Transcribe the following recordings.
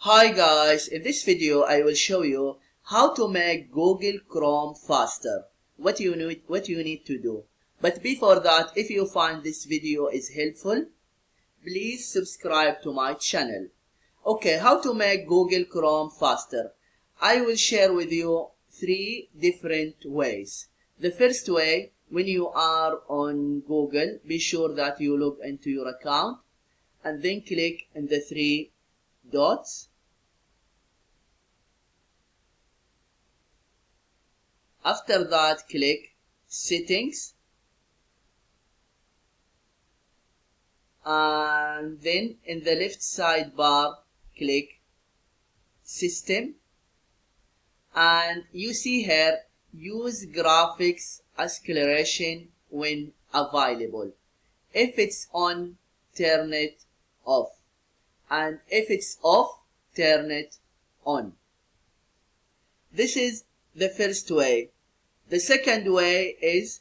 Hi guys, in this video I will show you how to make Google Chrome faster. What you need to do. But before that, if you find this video is helpful, please subscribe to my channel. Okay, how to make Google Chrome faster. I will share with you 3 different ways. The first way, when you are on Google, be sure that you log into your account and then click on the 3 dots. After that, click Settings, and then in the left sidebar, click System, and you see here, use graphics acceleration when available. If it's on, turn it off, and if it's off, turn it on. This is the first way. The second way is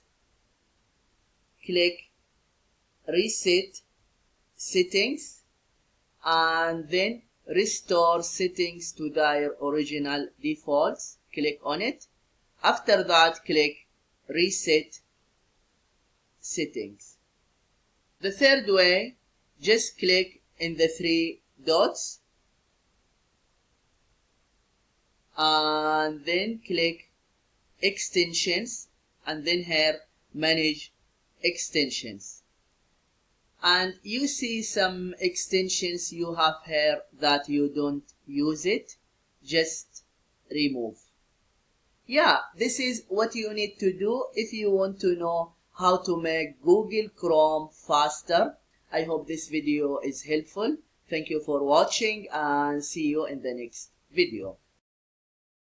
click Reset Settings and then restore settings to their original defaults. Click on it. After that, click Reset Settings. The third way, just click in the 3 dots and then click Extensions and then here Manage Extensions, and you see some extensions you have here that you don't use it, just remove. Yeah, this is what you need to do if you want to know how to make Google Chrome faster. I hope this video is helpful. Thank you for watching and see you in the next video.